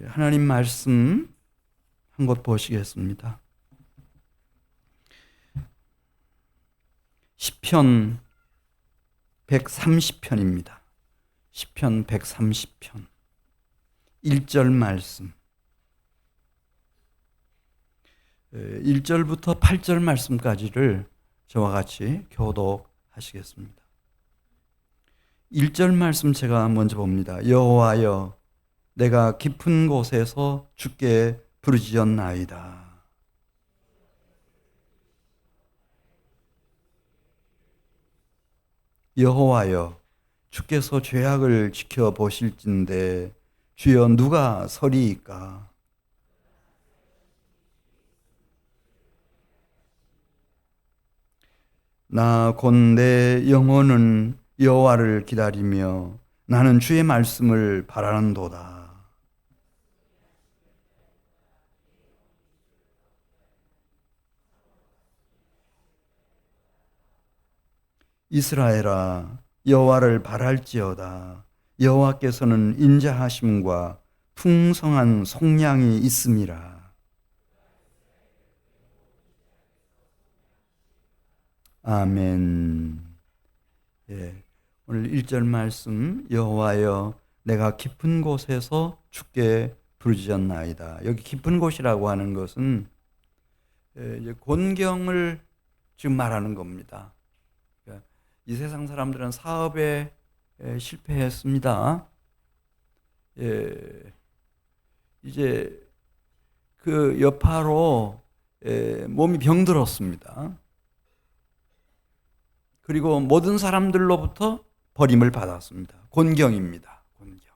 하나님 말씀 한 곳 보시겠습니다. 시편 130편입니다. 시편 130편 1절 말씀, 1절부터 8절 말씀까지를 저와 같이 교독하시겠습니다. 1절 말씀 제가 먼저 봅니다. 여호와여, 내가 깊은 곳에서 주께 부르짖었나이다. 여호와여, 주께서 죄악을 지켜보실진데 주여 누가 서리이까? 나 곧 내 영혼은 여호와를 기다리며 나는 주의 말씀을 바라는도다. 이스라엘아, 여호와를 바랄지어다. 여호와께서는 인자하심과 풍성한 속량이 있음이라. 아멘. 오늘 1절 말씀, 여호와여, 내가 깊은 곳에서 주께 부르짖었나이다. 여기 깊은 곳이라고 하는 것은 이제 곤경을 지금 말하는 겁니다. 이 세상 사람들은 사업에 실패했습니다. 이제 그 여파로 몸이 병들었습니다. 그리고 모든 사람들로부터 버림을 받았습니다. 곤경입니다. 곤경.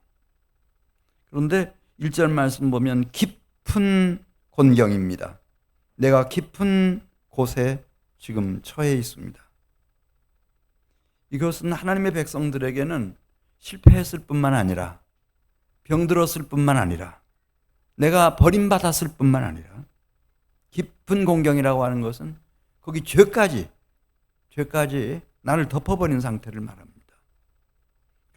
그런데 1절 말씀 보면 깊은 곤경입니다. 내가 깊은 곳에 지금 처해 있습니다. 이것은 하나님의 백성들에게는 실패했을 뿐만 아니라 병들었을 뿐만 아니라 내가 버림받았을 뿐만 아니라 깊은 공경이라고 하는 것은 거기 죄까지 나를 덮어버린 상태를 말합니다.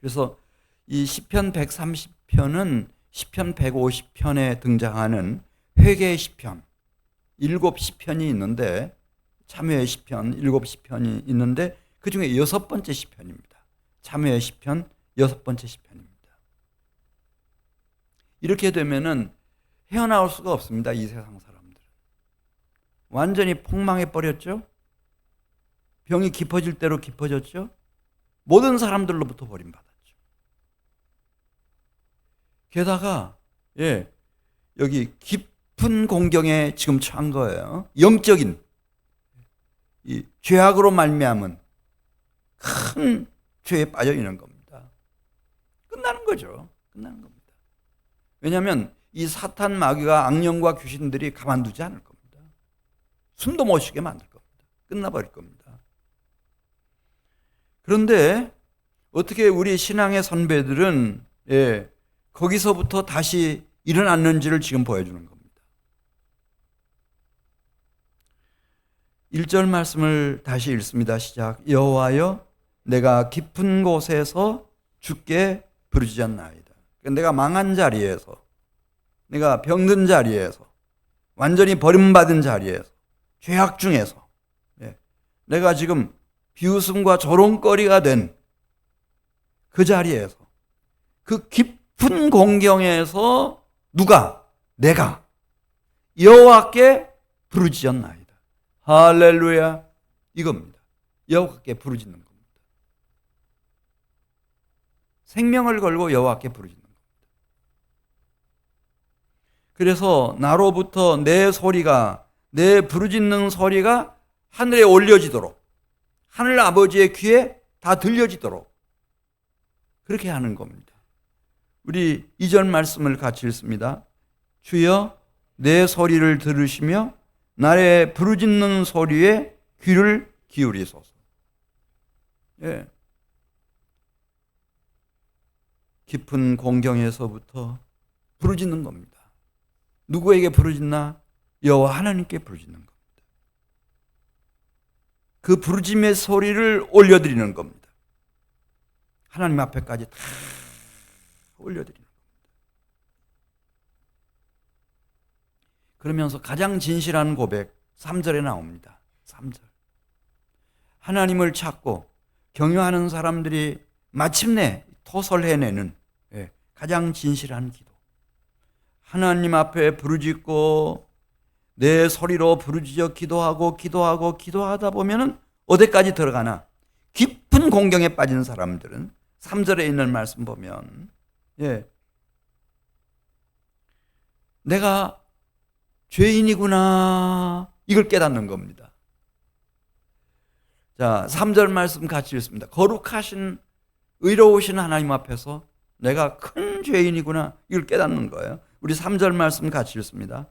그래서 이 시편 130편은 시편 150편에 등장하는 회개의 시편 7시편이 있는데, 참회의 시편 7시편이 있는데 그 중에 6번째 시편입니다. 참회의 시편 6번째 시편입니다. 이렇게 되면은 헤어나올 수가 없습니다. 이 세상 사람들은 완전히 폭망해 버렸죠. 병이 깊어질 대로 깊어졌죠. 모든 사람들로부터 버림받았죠. 게다가 여기 깊은 공경에 지금 처한 거예요. 영적인 이 죄악으로 말미암은 큰 죄에 빠져 있는 겁니다. 끝나는 거죠. 끝나는 겁니다. 왜냐하면 이 사탄 마귀가 악령과 귀신들이 가만두지 않을 겁니다. 숨도 못 쉬게 만들 겁니다. 끝나버릴 겁니다. 그런데 어떻게 우리 신앙의 선배들은 거기서부터 다시 일어났는지를 지금 보여주는 겁니다. 1절 말씀을 다시 읽습니다. 시작. 여호와여, 내가 깊은 곳에서 주께 부르짖었나이다. 내가 망한 자리에서, 내가 병든 자리에서, 완전히 버림받은 자리에서, 죄악 중에서 내가 지금 비웃음과 조롱거리가 된 그 자리에서, 그 깊은 공경에서 내가 여호와께 부르짖었나이다. 할렐루야. 이겁니다. 여호와께 부르짖는 겁니다. 생명을 걸고 여호와께 부르짖는 겁니다. 그래서 나로부터 내 부르짖는 소리가 하늘에 올려지도록, 하늘 아버지의 귀에 다 들려지도록 그렇게 하는 겁니다. 우리 2절 말씀을 같이 읽습니다. 주여, 내 소리를 들으시며 나의 부르짖는 소리에 귀를 기울이소서. 깊은 공경에서부터 부르짖는 겁니다. 누구에게 부르짖나? 여호와 하나님께 부르짖는 겁니다. 그 부르짖음의 소리를 올려드리는 겁니다. 하나님 앞에까지 다 올려드리는 겁니다. 그러면서 가장 진실한 고백 3절에 나옵니다. 3절. 하나님을 찾고 경유하는 사람들이 마침내 토설해내는 가장 진실한 기도. 하나님 앞에 부르짖고 내 소리로 부르짖어 기도하다 보면은 어디까지 들어가나? 깊은 공경에 빠진 사람들은 3절에 있는 말씀 보면 내가 죄인이구나 이걸 깨닫는 겁니다. 자, 3절 말씀 같이 읽습니다. 거룩하신 의로우신 하나님 앞에서 내가 큰 죄인이구나 이걸 깨닫는 거예요. 우리 3절 말씀 같이 읽습니다.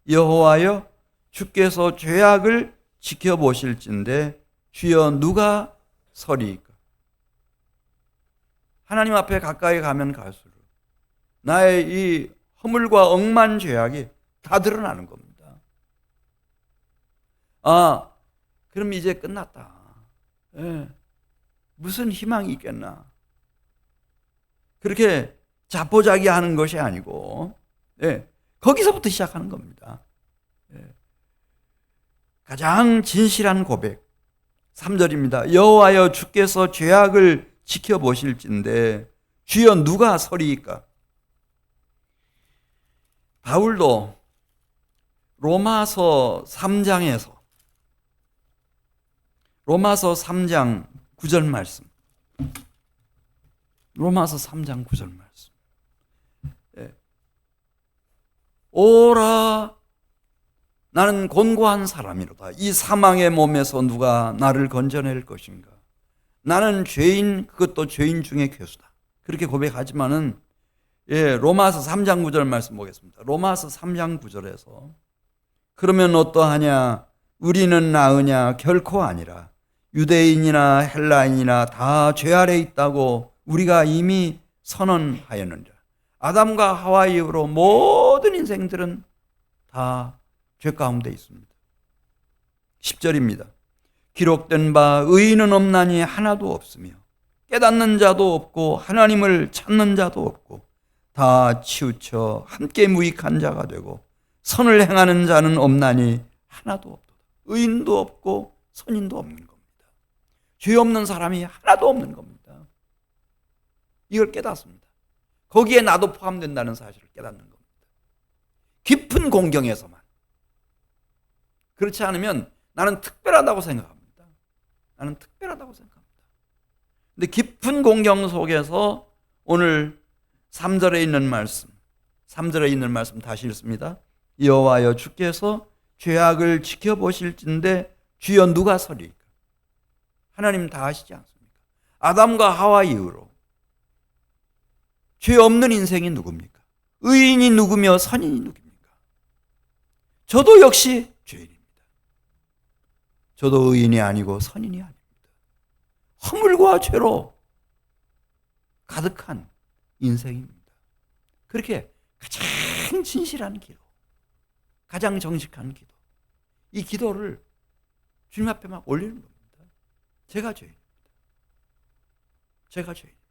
여호와여 주께서 죄악을 지켜보실진데 주여 누가 서리이까? 하나님 앞에 가까이 가면 갈수록 나의 이 허물과 억만 죄악이 다 드러나는 겁니다. 아, 그럼 이제 끝났다. 무슨 희망이 있겠나? 그렇게 자포자기하는 것이 아니고 거기서부터 시작하는 겁니다. 가장 진실한 고백 3절입니다. 여호와여 주께서 죄악을 지켜보실진데 주여 누가 서리이까? 바울도 로마서 3장 9절 말씀. 로마서 3장 9절 말씀. 오라 나는 곤고한 사람이로다. 이 사망의 몸에서 누가 나를 건져낼 것인가? 나는 죄인, 그것도 죄인 중에 괴수다. 그렇게 고백하지만은 로마서 3장 9절 말씀 보겠습니다. 로마서 3장 9절에서 그러면 어떠하냐? 우리는 나으냐? 결코 아니라 유대인이나 헬라인이나 다 죄 아래 있다고 우리가 이미 선언하였느니라. 아담과 하와 이후로 모든 인생들은 다 죄 가운데 있습니다. 10절입니다. 기록된 바 의인은 없나니 하나도 없으며 깨닫는 자도 없고 하나님을 찾는 자도 없고 다 치우쳐 함께 무익한 자가 되고 선을 행하는 자는 없나니 하나도 없도다. 의인도 없고 선인도 없는 겁니다. 죄 없는 사람이 하나도 없는 겁니다. 이걸 깨닫습니다. 거기에 나도 포함된다는 사실을 깨닫는 겁니다. 깊은 공경에서만. 그렇지 않으면 나는 특별하다고 생각합니다. 나는 특별하다고 생각합니다. 근데 깊은 공경 속에서 오늘 3절에 있는 말씀 다시 읽습니다. 여호와여 주께서 죄악을 지켜보실진데 주여 누가 서리이까? 하나님 다 아시지 않습니까? 아담과 하와 이후로 죄 없는 인생이 누굽니까? 의인이 누구며 선인이 누굽니까? 저도 역시 죄인입니다. 저도 의인이 아니고 선인이 아닙니다. 허물과 죄로 가득한 인생입니다. 그렇게 가장 진실한 기도, 가장 정직한 기도, 이 기도를 주님 앞에 막 올리는 겁니다. 제가 죄인입니다. 제가 죄인입니다.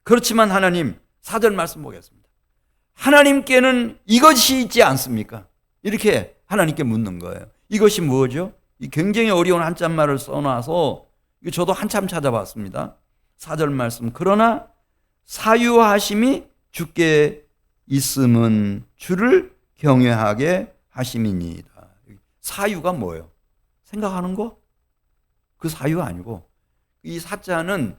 그렇지만 하나님, 4절 말씀 보겠습니다. 하나님께는 이것이 있지 않습니까? 이렇게 하나님께 묻는 거예요. 이것이 뭐죠? 이 굉장히 어려운 한자말을 써놔서 저도 한참 찾아봤습니다. 4절 말씀. 그러나 사유하심이 주께 있음은 주를 경외하게 하심이니이다. 사유가 뭐예요? 생각하는 거? 그 사유 아니고 이 사자는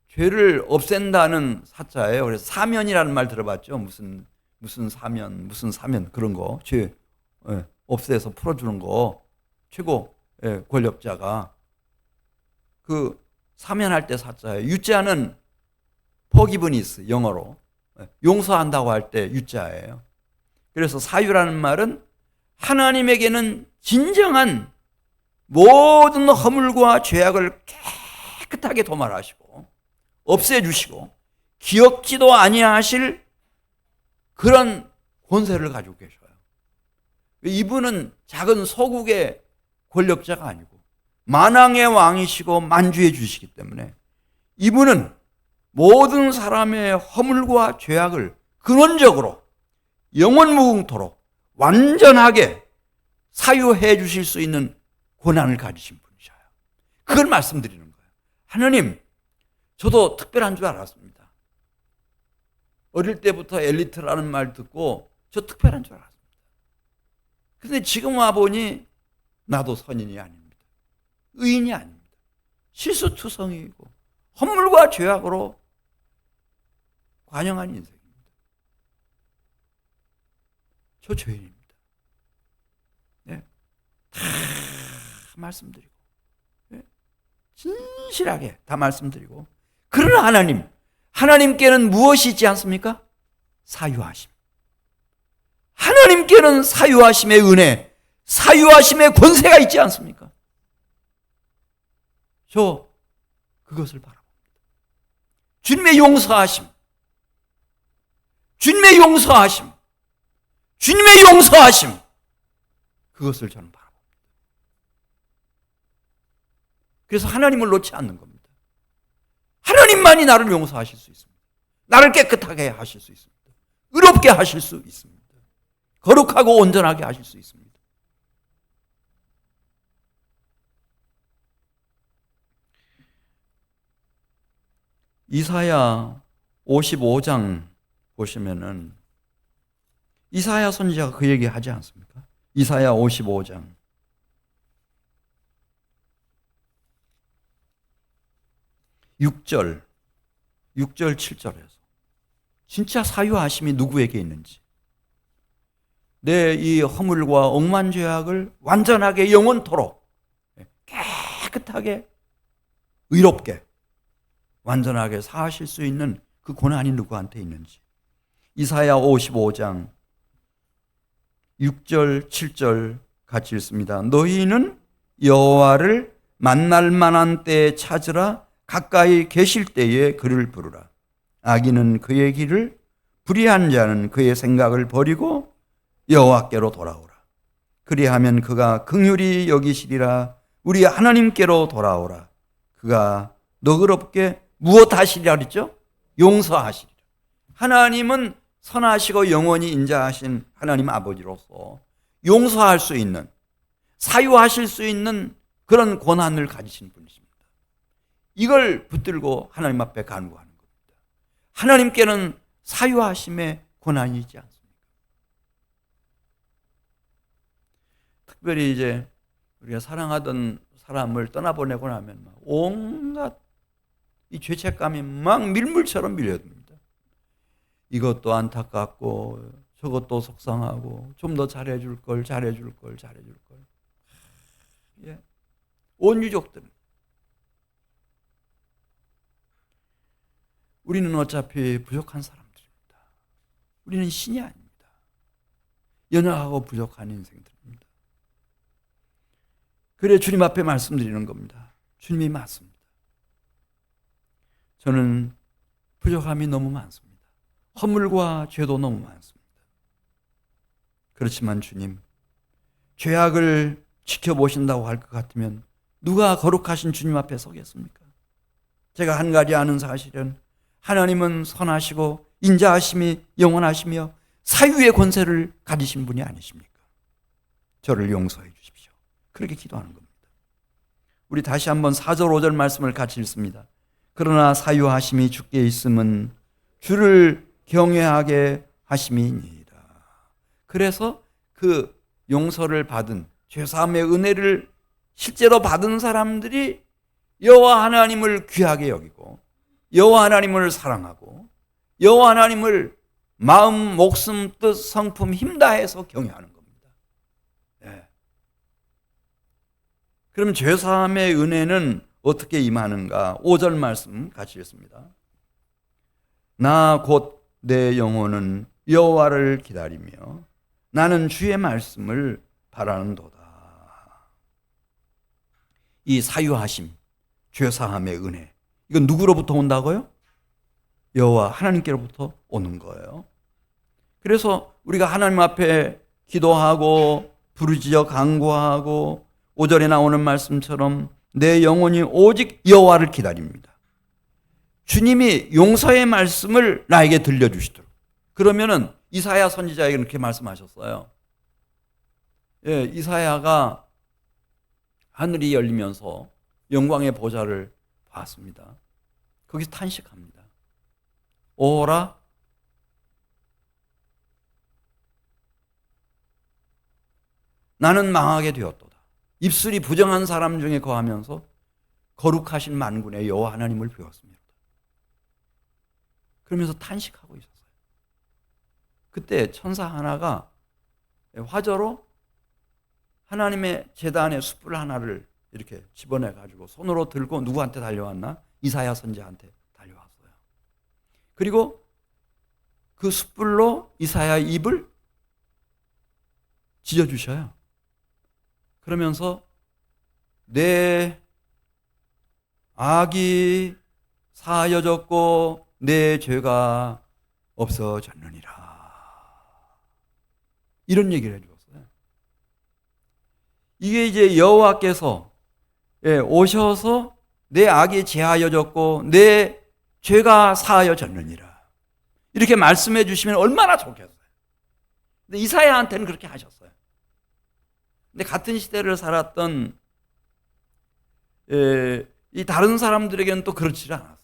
죄를 없앤다는 사자예요. 그래서 사면이라는 말 들어봤죠? 무슨 사면 그런 거. 죄 없애서 풀어주는 거. 최고 권력자가 그 사면할 때 사자예요. 유자는 forgiveness 영어로 용서한다고 할 때 유자예요. 그래서 사유라는 말은 하나님에게는 진정한 모든 허물과 죄악을 깨끗하게 도말하시고 없애주시고 기억지도 아니하실 그런 권세를 가지고 계셔요. 이분은 작은 소국의 권력자가 아니고 만왕의 왕이시고 만주해 주시기 때문에 이분은 모든 사람의 허물과 죄악을 근원적으로 영원 무궁토록 완전하게 사유해 주실 수 있는 권한을 가지신 분이셔요. 그걸 말씀드리는 거예요. 하나님, 저도 특별한 줄 알았습니다. 어릴 때부터 엘리트라는 말 듣고 저 특별한 줄 알았습니다. 그런데 지금 와보니 나도 선인이 아닙니다. 의인이 아닙니다. 실수투성이고 헛물과 죄악으로 관영한 인생입니다. 저 죄인입니다. 네. 다 말씀드리고, 네. 진실하게 다 말씀드리고, 그러나 하나님께는 무엇이 있지 않습니까? 사유하심. 하나님께는 사유하심의 은혜, 사유하심의 권세가 있지 않습니까? 저 그것을 바라봅니다. 주님의 용서하심, 주님의 용서하심, 주님의 용서하심, 그것을 저는 바라봅니다. 그래서 하나님을 놓지 않는 겁니다. 하나님만이 나를 용서하실 수 있습니다. 나를 깨끗하게 하실 수 있습니다. 의롭게 하실 수 있습니다. 거룩하고 온전하게 하실 수 있습니다. 이사야 55장 보시면은 이사야 선지자가 그 얘기 하지 않습니까? 이사야 55장 6절 7절에서 진짜 사유하심이 누구에게 있는지, 내 이 허물과 억만 죄악을 완전하게 영원토록 깨끗하게 의롭게 완전하게 사하실 수 있는 그 권한이 누구한테 있는지, 이사야 55장 6절 7절 같이 읽습니다. 너희는 여호와를 만날 만한 때에 찾으라. 가까이 계실 때에 그를 부르라. 악인은 그의 길을, 불의한 자는 그의 생각을 버리고 여호와께로 돌아오라. 그리하면 그가 긍휼히 여기시리라. 우리 하나님께로 돌아오라. 그가 너그럽게 무엇하시리라 그랬죠? 용서하시리라. 하나님은 선하시고 영원히 인자하신 하나님 아버지로서 용서할 수 있는, 사유하실 수 있는 그런 권한을 가지신 분이십니다. 이걸 붙들고 하나님 앞에 간구하는 겁니다. 하나님께는 사유하심의 권한이 있지 않습니까? 특별히 이제 우리가 사랑하던 사람을 떠나보내고 나면 막 온갖 이 죄책감이 막 밀물처럼 밀려듭니다. 이것도 안타깝고 저것도 속상하고 좀 더 잘해줄 걸. 예. 온 유족들은 우리는 어차피 부족한 사람들입니다. 우리는 신이 아닙니다. 연약하고 부족한 인생들입니다. 그래 주님 앞에 말씀드리는 겁니다. 주님이 맞습니다. 저는 부족함이 너무 많습니다. 허물과 죄도 너무 많습니다. 그렇지만 주님, 죄악을 지켜보신다고 할 것 같으면 누가 거룩하신 주님 앞에 서겠습니까? 제가 한 가지 아는 사실은 하나님은 선하시고 인자하심이 영원하시며 사유의 권세를 가지신 분이 아니십니까? 저를 용서해 주십시오. 그렇게 기도하는 겁니다. 우리 다시 한번 4절 5절 말씀을 같이 읽습니다. 그러나 사유하심이 주께 있음은 주를 경외하게 하심이니이다. 그래서 그 용서를 받은 죄사함의 은혜를 실제로 받은 사람들이 여호와 하나님을 귀하게 여기고 여호와 하나님을 사랑하고 여호와 하나님을 마음, 목숨, 뜻, 성품 힘 다해서 경외하는 겁니다. 네. 그럼 죄사함의 은혜는 어떻게 임하는가? 5절 말씀 같이 읽습니다. 나 곧 내 영혼은 여호와를 기다리며 나는 주의 말씀을 바라는도다. 이 사유하심, 죄사함의 은혜, 이건 누구로부터 온다고요? 여호와 하나님께로부터 오는 거예요. 그래서 우리가 하나님 앞에 기도하고 부르짖어 간구하고 5절에 나오는 말씀처럼 내 영혼이 오직 여호와를 기다립니다. 주님이 용서의 말씀을 나에게 들려주시도록, 그러면은 이사야 선지자에게 그렇게 말씀하셨어요. 예, 이사야가 하늘이 열리면서 영광의 보좌를 봤습니다. 거기서 탄식합니다. 오라, 나는 망하게 되었도다. 입술이 부정한 사람 중에 거하면서 거룩하신 만군의 여호와 하나님을 배웠습니다. 그러면서 탄식하고 있었어요. 그때 천사 하나가 화저로 하나님의 제단의 숯불 하나를 이렇게 집어내 가지고 손으로 들고 누구한테 달려왔나? 이사야 선지자한테 달려왔어요. 그리고 그 숯불로 이사야 입을 찢어주셔요. 그러면서 내 악이 사여졌고 내 죄가 없어졌느니라. 이런 얘기를 해주었어요. 이게 이제 여호와께서 오셔서 내 악이 제하여졌고 내 죄가 사하여졌느니라. 이렇게 말씀해 주시면 얼마나 좋겠어요. 근데 이사야한테는 그렇게 하셨어요. 근데 같은 시대를 살았던 이 다른 사람들에게는 또 그렇지 않았어요.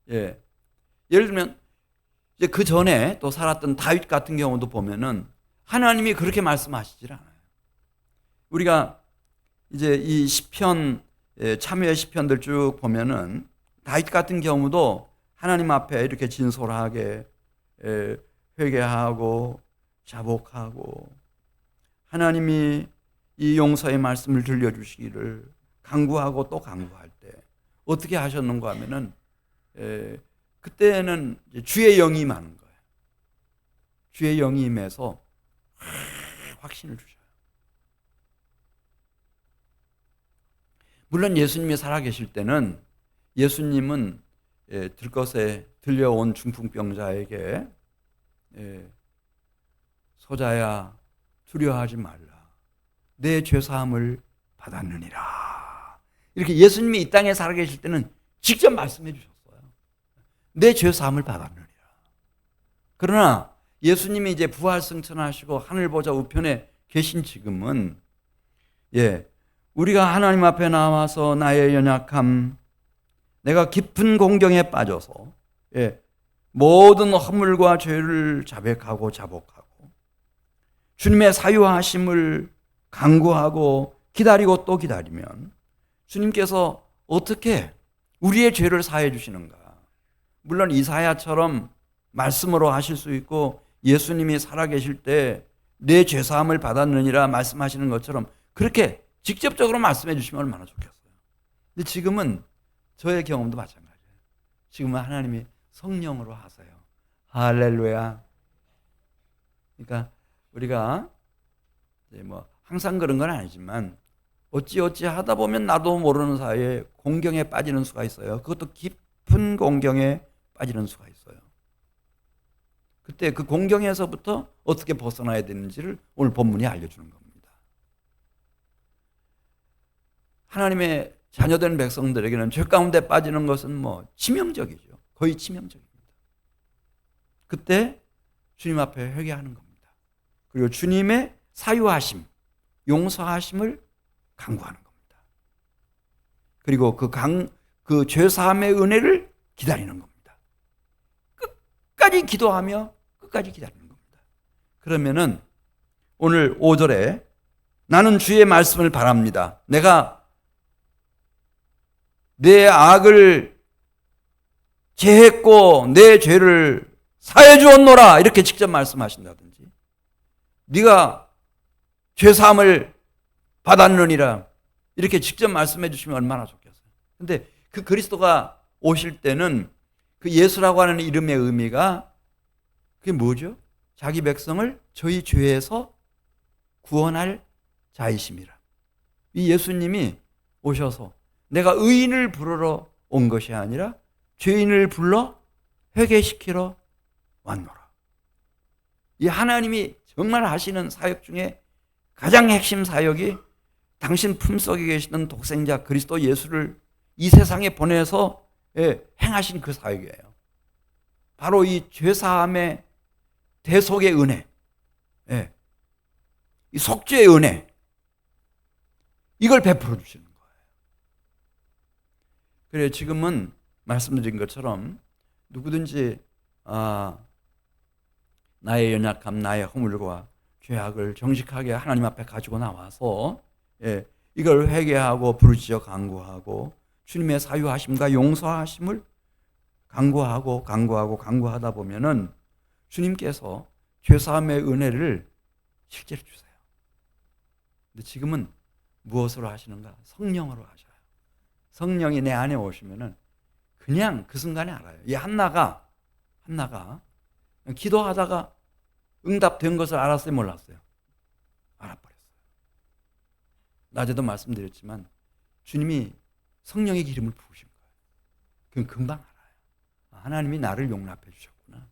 예. 예를 들면 이제 그 전에 또 살았던 다윗 같은 경우도 보면은 하나님이 그렇게 말씀하시질 않아요. 우리가 이제 이 시편 참여의 시편들 쭉 보면은 다윗 같은 경우도 하나님 앞에 이렇게 진솔하게 회개하고 자복하고 하나님이 이 용서의 말씀을 들려주시기를 간구하고 또 간구할 때 어떻게 하셨는가 하면은 그때는 주의 영이 임하는 거예요. 주의 영이 임해서 확신을 주셔요. 물론 예수님이 살아계실 때는 예수님은 들것에 들려온 중풍병자에게 소자야 두려워하지 말라. 내 죄사함을 받았느니라. 이렇게 예수님이 이 땅에 살아계실 때는 직접 말씀해 주셨어요. 내 죄사함을 받았느니라. 그러나 예수님이 이제 부활 승천하시고 하늘 보좌 우편에 계신 지금은 우리가 하나님 앞에 나와서 나의 연약함, 내가 깊은 공경에 빠져서 모든 허물과 죄를 자백하고 자복하고 주님의 사유하심을 간구하고 기다리고 또 기다리면 주님께서 어떻게 우리의 죄를 사해 주시는가? 물론 이사야처럼 말씀으로 하실 수 있고 예수님이 살아계실 때 내 죄사함을 받았느니라 말씀하시는 것처럼 그렇게 직접적으로 말씀해 주시면 얼마나 좋겠어요. 근데 지금은 저의 경험도 마찬가지예요. 지금은 하나님이 성령으로 하세요. 할렐루야. 그러니까 우리가 이제 뭐 항상 그런 건 아니지만 어찌어찌 하다 보면 나도 모르는 사이에 공경에 빠지는 수가 있어요. 그것도 깊은 공경에 빠지는 수가 있어요. 그때 그 공경에서부터 어떻게 벗어나야 되는지를 오늘 본문이 알려주는 겁니다. 하나님의 자녀된 백성들에게는 죄 가운데 빠지는 것은 뭐 치명적이죠. 거의 치명적입니다. 그때 주님 앞에 회개하는 겁니다. 그리고 주님의 사유하심, 용서하심을 간구하는 겁니다. 그리고 그 죄사함의 은혜를 기다리는 겁니다. 끝까지 기도하며 끝까지 기다리는 겁니다. 그러면은 오늘 5절에 나는 주의 말씀을 바랍니다. 내가 내 악을 제했고 내 죄를 사해 주었노라 이렇게 직접 말씀하신다든지 네가 죄사함을 받았느니라 이렇게 직접 말씀해 주시면 얼마나 좋겠어요. 근데 그 그리스도가 오실 때는 그 예수라고 하는 이름의 의미가 그게 뭐죠? 자기 백성을 저희 죄에서 구원할 자이심이라. 이 예수님이 오셔서 내가 의인을 부르러 온 것이 아니라 죄인을 불러 회개시키러 왔노라. 이 하나님이 정말 하시는 사역 중에 가장 핵심 사역이 당신 품속에 계시는 독생자 그리스도 예수를 이 세상에 보내서 행하신 그 사역이에요. 바로 이 죄사함의 대속의 은혜, 예. 이 속죄의 은혜, 이걸 베풀어 주시는 거예요. 그래, 지금은 말씀드린 것처럼 누구든지 나의 연약함, 나의 허물과 죄악을 정직하게 하나님 앞에 가지고 나와서, 예, 이걸 회개하고 부르짖어 간구하고 주님의 사유하심과 용서하심을 간구하다 보면은 주님께서 죄사함의 은혜를 실제로 주세요. 근데 지금은 무엇으로 하시는가? 성령으로 하셔요. 성령이 내 안에 오시면은 그냥 그 순간에 알아요. 이 한나가 기도하다가 응답된 것을 알았어요, 몰랐어요? 알아버렸어요. 낮에도 말씀드렸지만 주님이 성령의 기름을 부으신 거예요. 그럼 금방 알아요. 하나님이 나를 용납해 주셨구나.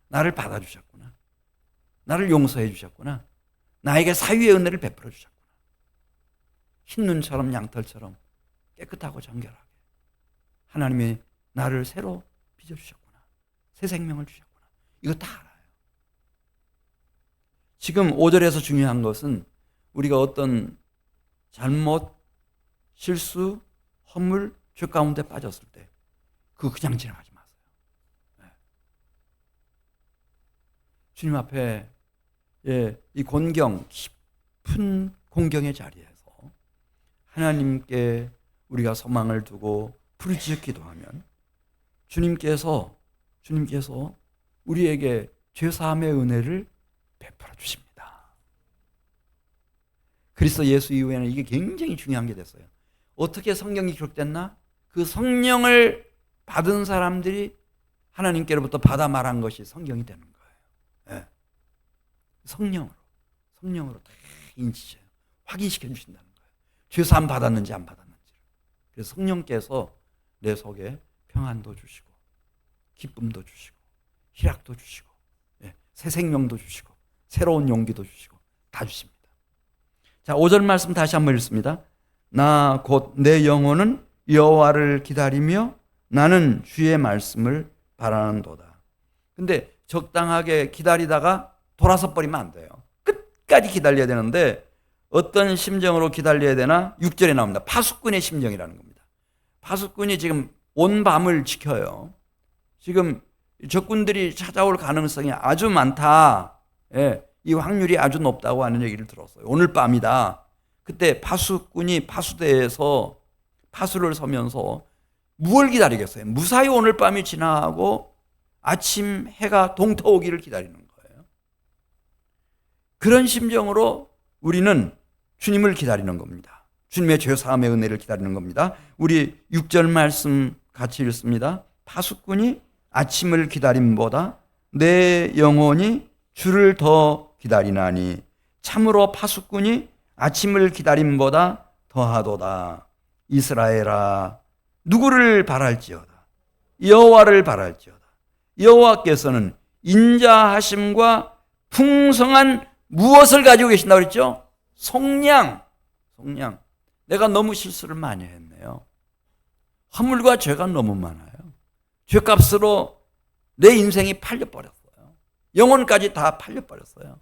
나를 받아주셨구나. 나를 용서해 주셨구나. 나에게 사유의 은혜를 베풀어 주셨구나. 흰눈처럼 양털처럼 깨끗하고 정결하게 하나님이 나를 새로 빚어주셨구나. 새 생명을 주셨구나. 이거 다 알아요. 지금 5절에서 중요한 것은 우리가 어떤 잘못, 실수, 허물, 죄 가운데 빠졌을 때 그거 그냥 지나가지 마세요. 네. 주님 앞에, 예, 이 깊은 공경의 자리에서 하나님께 우리가 소망을 두고 부르짖어 기도하면 주님께서 우리에게 죄사함의 은혜를 베풀어 주십니다. 그리스도 예수 이후에는 이게 굉장히 중요한 게 됐어요. 어떻게 성경이 기록됐나? 그 성령을 받은 사람들이 하나님께로부터 받아 말한 것이 성경이 되는 거예요. 네. 성령으로 다 인지해요. 확인시켜 주신다는 거예요. 죄사함 받았는지 안 받았는지. 그래서 성령께서 내 속에 평안도 주시고 기쁨도 주시고 희락도 주시고, 예, 새 생명도 주시고 새로운 용기도 주시고 다 주십니다. 자, 5절 말씀 다시 한번 읽습니다. 나 곧 내 영혼은 여호와를 기다리며 나는 주의 말씀을 바라는도다. 근데 적당하게 기다리다가 돌아서 버리면 안 돼요. 끝까지 기다려야 되는데 어떤 심정으로 기다려야 되나? 6절에 나옵니다. 파수꾼의 심정이라는 겁니다. 파수꾼이 지금 온 밤을 지켜요. 지금 적군들이 찾아올 가능성이 아주 많다. 예, 이 확률이 아주 높다고 하는 얘기를 들었어요. 오늘 밤이다. 그때 파수꾼이 파수대에서 파수를 서면서 무엇을 기다리겠어요? 무사히 오늘 밤이 지나고 아침 해가 동터오기를 기다리는 거예요. 그런 심정으로 우리는 주님을 기다리는 겁니다. 주님의 죄사함의 은혜를 기다리는 겁니다. 우리 6절 말씀 같이 읽습니다. 파수꾼이 아침을 기다림보다 내 영혼이 주를 더 기다리나니 참으로 파수꾼이 아침을 기다림보다 더하도다. 이스라엘아, 누구를 바랄지어다. 여호와를 바랄지어다. 여호와께서는 인자하심과 풍성한 무엇을 가지고 계신다고 그랬죠? 속량. 내가 너무 실수를 많이 했네요. 허물과 죄가 너무 많아요. 죄값으로 내 인생이 팔려버렸어요. 영혼까지 다 팔려버렸어요.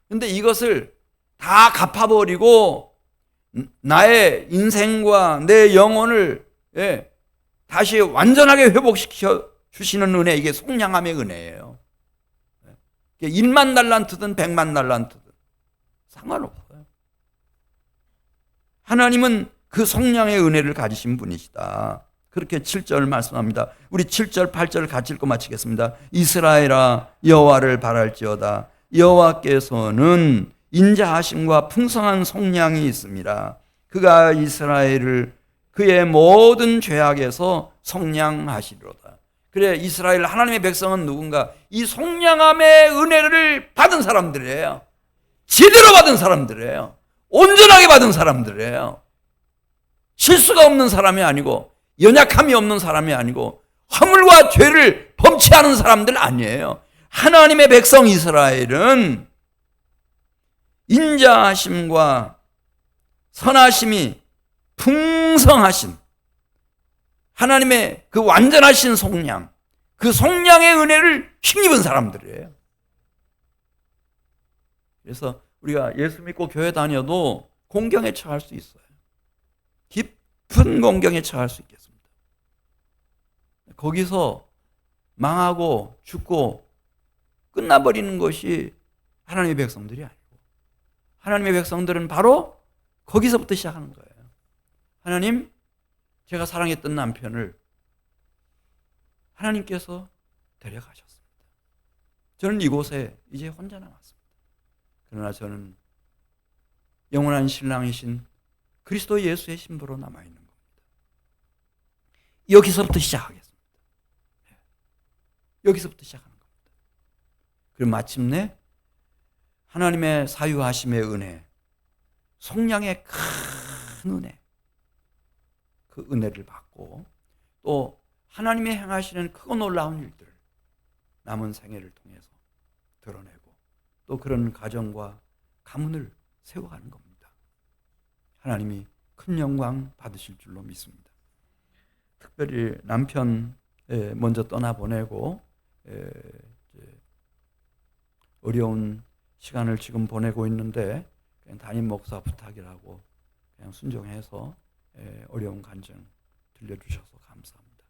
그런데 이것을 다 갚아버리고 나의 인생과 내 영혼을, 예, 다시 완전하게 회복시켜 주시는 은혜, 이게 속량함의 은혜예요. 1만 달란트든 100만 달란트든 상관없어요. 하나님은 그 속량의 은혜를 가지신 분이시다. 그렇게 7절 말씀합니다. 우리 7절 8절 같이 읽고 마치겠습니다. 이스라엘아, 여호와를 바랄지어다. 여호와께서는 인자하심과 풍성한 속량이 있습니다. 그가 이스라엘을 그의 모든 죄악에서 속량하시리로다. 그래, 이스라엘 하나님의 백성은 누군가? 이 속량함의 은혜를 받은 사람들이에요. 제대로 받은 사람들이에요. 온전하게 받은 사람들이에요. 실수가 없는 사람이 아니고 연약함이 없는 사람이 아니고 허물과 죄를 범치 않은 사람들 아니에요. 하나님의 백성 이스라엘은 인자하심과 선하심이 풍성하신 하나님의 그 완전하신 속량, 그 속량의 은혜를 힘입은 사람들이에요. 그래서 우리가 예수 믿고 교회 다녀도 공경에 처할 수 있어요. 깊은 공경에 처할 수 있겠습니다. 거기서 망하고 죽고 끝나버리는 것이 하나님의 백성들이 아니고, 하나님의 백성들은 바로 거기서부터 시작하는 거예요. 하나님, 제가 사랑했던 남편을 하나님께서 데려가셨습니다. 저는 이곳에 이제 혼자 남았습니다. 그러나 저는 영원한 신랑이신 그리스도 예수의 신부로 남아있는 겁니다. 여기서부터 시작하겠습니다. 여기서부터 시작하는 겁니다. 그리고 마침내 하나님의 사유하심의 은혜, 속량의 큰 은혜, 그 은혜를 받고 또 하나님의 행하시는 크고 놀라운 일들을 남은 생애를 통해서 드러내고 또 그런 가정과 가문을 세워가는 겁니다. 하나님이 큰 영광 받으실 줄로 믿습니다. 특별히 남편 먼저 떠나보내고 어려운 시간을 지금 보내고 있는데 그냥 담임 목사 부탁이라고 그냥 순종해서 어려운 간증 들려주셔서 감사합니다.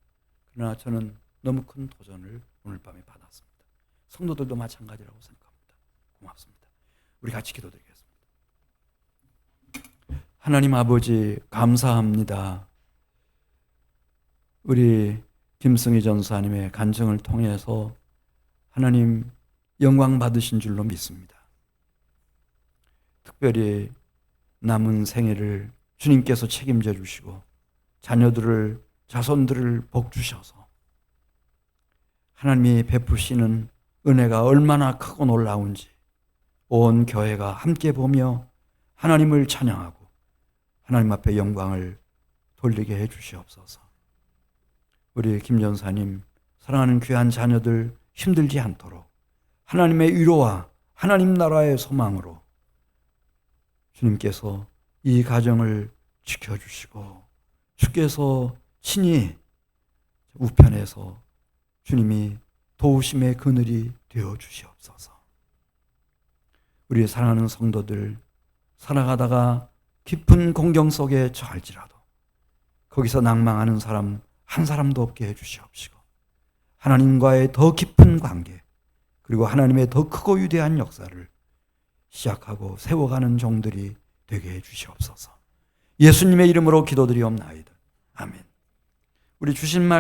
그러나 저는 너무 큰 도전을 오늘 밤에 받았습니다. 성도들도 마찬가지라고 생각합니다. 고맙습니다. 우리 같이 기도드리겠습니다. 하나님 아버지 감사합니다. 우리 김승희 전사님의 간증을 통해서 하나님 영광 받으신 줄로 믿습니다. 특별히 남은 생애를 주님께서 책임져 주시고 자녀들을, 자손들을 복 주셔서 하나님이 베푸시는 은혜가 얼마나 크고 놀라운지 온 교회가 함께 보며 하나님을 찬양하고 하나님 앞에 영광을 돌리게 해 주시옵소서. 우리 김 전사님 사랑하는 귀한 자녀들 힘들지 않도록 하나님의 위로와 하나님 나라의 소망으로 주님께서 이 가정을 지켜주시고 주께서 친히 우편에서 주님이 도우심의 그늘이 되어 주시옵소서. 우리 사랑하는 성도들 살아가다가 깊은 공경 속에 처할지라도 거기서 낭망하는 사람 한 사람도 없게 해주시옵시고 하나님과의 더 깊은 관계 그리고 하나님의 더 크고 위대한 역사를 시작하고 세워가는 종들이 되게 해주시옵소서. 예수님의 이름으로 기도드리옵나이다. 아멘. 우리 주신 말씀